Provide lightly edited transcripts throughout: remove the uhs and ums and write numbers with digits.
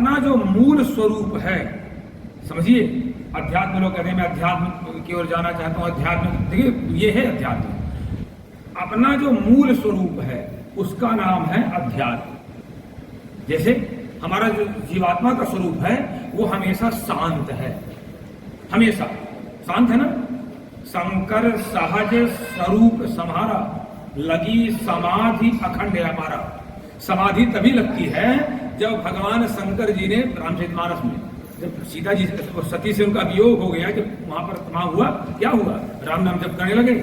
अपना जो मूल स्वरूप है, समझिए, अध्यात्म लोग कहते हैं मैं अध्यात्म की ओर जाना चाहता हूं, अध्यात्म, देखिए ये है अध्यात्म। अपना जो मूल स्वरूप है उसका नाम है अध्यात्म। जैसे हमारा जो जीवात्मा का स्वरूप है वो हमेशा शांत है, हमेशा शांत है ना। शंकर सहज स्वरूप सम्हारा, लगी समाधि अखंड हमारा। समाधि तभी लगती है जब भगवान शंकर जी ने रामचरितमानस में जब सीता जी और सती से उनका वियोग हो गया, जब वहां पर वहां हुआ क्या हुआ, राम नाम जब करने लगे,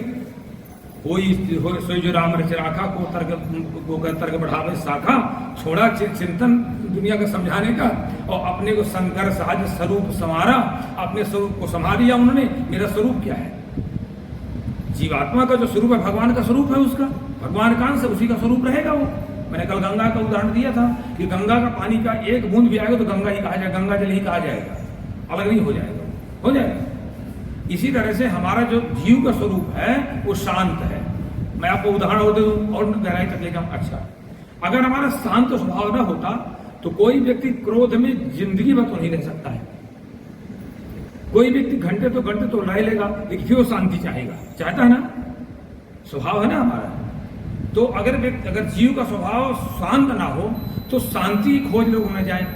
सोई जो राम रच राखा को तर्क बढ़ावे शाखा, छोड़ा चिंतन दुनिया का समझाने का और अपने को शंकर सहज स्वरूप संवारा, अपने स्वरूप को संभाल लिया उन्होंने। मेरा स्वरूप क्या है? जीवात्मा का जो स्वरूप है भगवान का स्वरूप है, उसका भगवान का अंश, उसी का स्वरूप रहेगा वो। मैंने कल गंगा का उदाहरण दिया था कि गंगा का पानी का एक बूंद भी आएगा तो गंगा ही कहा जाएगा, गंगा जल ही कहा जाएगा, अलग नहीं हो जाएगा, हो जाएगा। इसी तरह से हमारा जो जीव का स्वरूप है वो शांत है। मैं आपको उदाहरण दे दूं और गहराई तक लेकर, अच्छा, अगर हमारा शांत स्वभाव न होता तो कोई व्यक्ति क्रोध में जिंदगी भर तो नहीं रह सकता है। कोई व्यक्ति घंटे तो रह लेगा, लेकिन फिर वो शांति चाहेगा, चाहता है ना, स्वभाव है ना हमारा। तो अगर जीव का स्वभाव शांत ना हो तो शांति की खोज लोग में जाए,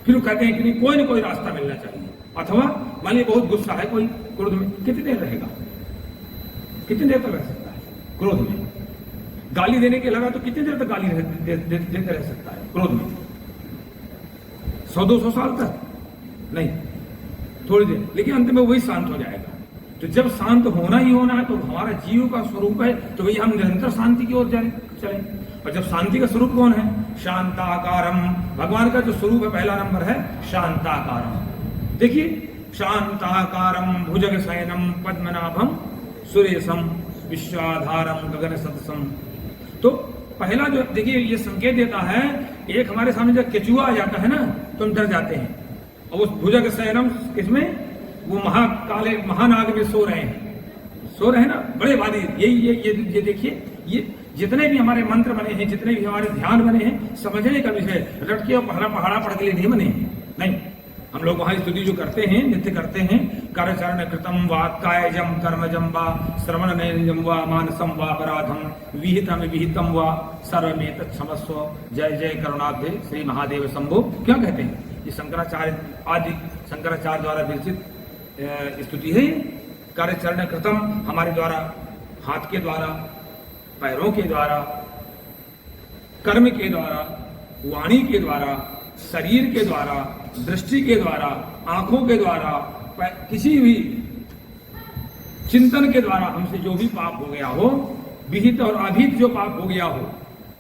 फिर वो कहते हैं कि नहीं, कोई ना कोई रास्ता मिलना चाहिए। अथवा मान लीजिए बहुत गुस्सा है कोई, क्रोध में कितनी देर रहेगा, कितनी देर तक रह सकता है क्रोध में? गाली देने के लगा तो कितनी देर तक गाली देते रह सकता है क्रोध में? 100-200 साल तक नहीं, थोड़ी देर, लेकिन अंत में वही शांत हो जाएगा। तो जब शांत होना ही होना है तो हमारा जीव का स्वरूप है, तो भैया हम निरंतर शांति की ओर चलें। और जब शांति का स्वरूप कौन है? शांताकारम। भगवान का जो स्वरूप है पहला नंबर है शांताकारम। देखिए, शांताकारम भुजग शयनम पद्मनाभम सुरेशम विश्वाधारम गगन सदसम। तो पहला जो देखिए ये संकेत देता है, एक हमारे सामने जब केचुआ आ जाता है ना तो हम डर जाते हैं, और उस भुजग शयनम किसमें? वो महाकाले महानाग में सो रहे हैं ना, बड़े भारी। ये देखिए, ये जितने भी हमारे मंत्र बने हैं, जितने भी हमारे ध्यान बने हैं, समझने का विषय, रटके और पहाड़ा पढ़ के लिए नहीं बने हैं, नहीं। हम लोग वहां स्तुति जो करते हैं, नित्य करते हैं, करचरण कृतम वा कायजम कर्मजम वा श्रवण नयनजम वा मानसम वा अपराधम विहितम विहितम वा सर्वमेत क्षमस्व जय जय करुणाब्धे श्री महादेव शंभो। क्या कहते हैं? ये शंकराचार्य द्वारा विरचित स्तुति है। करचरण कृतम, हमारे द्वारा, हाथ के द्वारा, पैरों के द्वारा, कर्म के द्वारा, वाणी के द्वारा, शरीर के द्वारा, दृष्टि के द्वारा, आंखों के द्वारा, किसी भी चिंतन के द्वारा हमसे जो भी पाप हो गया हो, विहित और अभिहित जो पाप हो गया हो,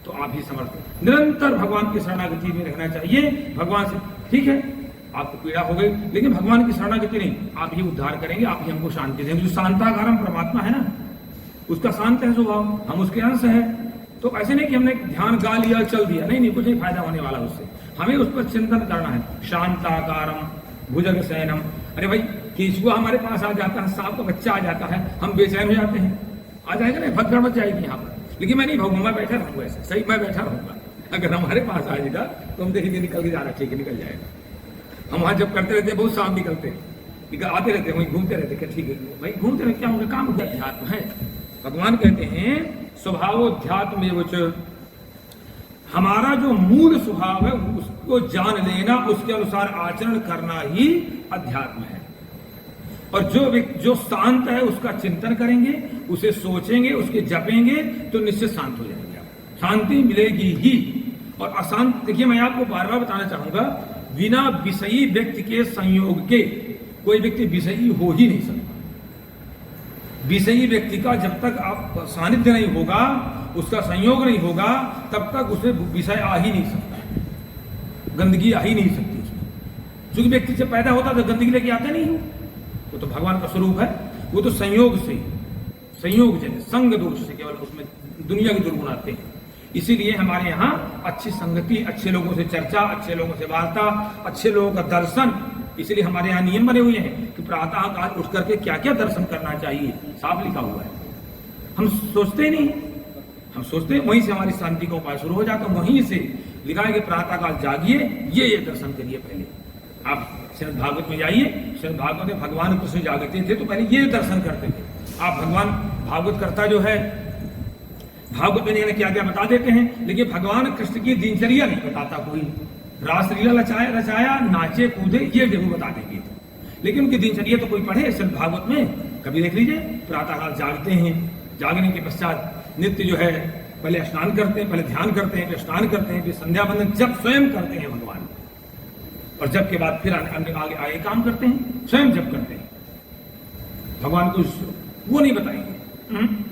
तो आप ही समर्थ। निरंतर भगवान की शरणागति में रहना चाहिए। भगवान से, ठीक है आपको पीड़ा हो गई, लेकिन भगवान की शरणागति नहीं, आप ही उद्धार करेंगे, आप ही हमको शांति देंगे। जो शांताकारम परमात्मा है ना, उसका शांत है स्वभाव, हम उसके अंश है। तो ऐसे नहीं कि हमने ध्यान गा लिया चल दिया, नहीं, कुछ नहीं फायदा होने वाला उससे। हमें उस पर चिंतन करना है। शांताकारम भुजग शयनम। अरे भाई, केचुआ हमारे पास आ जाता है, सांप का बच्चा आ जाता है, हम बेचैन हो जाते हैं, आ जाएगा ना, भगदड़ मच जाएगी यहाँ पर। लेकिन मैं नहीं भागूंगा, मैं बैठा रहूंगा, ऐसे सही मैं बैठा रहूंगा। अगर हमारे पास आ जाएगा तो हम देखेंगे निकल के जा रहा, ठीक है निकल जाएगा। हम वहां जब करते रहते हैं, बहुत सांप निकलते हैं, आते रहते हैं, वहीं घूमते रहते हैं, ठीक है भाई घूमते रहते, क्या होगा, काम होगा। अध्यात्म है, भगवान कहते हैं स्वभावोध्यात्म में वो हमारा जो मूल स्वभाव है उसको जान लेना, उसके अनुसार आचरण करना ही अध्यात्म है। और जो शांत है उसका चिंतन करेंगे, उसे सोचेंगे, उसके जपेंगे, तो निश्चित शांत हो जाएंगे, शांति मिलेगी ही। और अशांत, देखिए मैं आपको बार बार बताना चाहूंगा, बिना विषयी व्यक्ति के संयोग के कोई व्यक्ति विषयी हो ही नहीं सकता। विषयी व्यक्ति का जब तक आप सानिध्य नहीं होगा, उसका संयोग नहीं होगा, तब तक उसमें विषय आ ही नहीं सकता, गंदगी आ ही नहीं सकती उसमें। क्योंकि व्यक्ति से पैदा होता तो गंदगी लेके आते नहीं हो, वो तो भगवान का स्वरूप है, वो तो संयोग से, संयोग जैसे संग दोष से केवल उसमें दुनिया के दुर्गुण आते हैं। इसीलिए हमारे यहाँ अच्छी संगति, अच्छे लोगों से चर्चा, अच्छे लोगों से वार्ता, अच्छे लोगों का दर्शन, इसलिए हमारे यहाँ नियम बने हुए हैं कि प्रातः काल उठ करके क्या क्या दर्शन करना चाहिए, साफ लिखा हुआ है। हम सोचते ही नहीं, हम सोचते हैं वहीं से हमारी शांति का उपाय शुरू हो जाता है, वहीं से लिखा है कि प्रातःकाल जागिए, ये दर्शन करिए पहले। आप श्रीमद् भागवत में जाइए, श्रीमद् भागवत में भगवान कृष्ण जागते थे तो पहले ये दर्शन करते थे। आप भगवान भागवत करता जो है, भागवत में क्या क्या बता देते हैं, लेकिन भगवान कृष्ण की दिनचर्या नहीं बताता कोई। रासलीला रचाया, नाचे कूदे, ये जरूर बता देंगे, लेकिन उनकी दिनचर्या तो कोई पढ़े श्रीमद् भागवत में? कभी देख लीजिए, प्रातःकाल जागते हैं, जागने के पश्चात नित्य जो है पहले स्नान करते हैं, पहले ध्यान करते हैं, फिर स्नान करते हैं, फिर संध्या बंदन जब स्वयं करते हैं भगवान, और जब के बाद फिर आगे काम करते हैं, स्वयं जब करते हैं। भगवान को वो नहीं बताएंगे।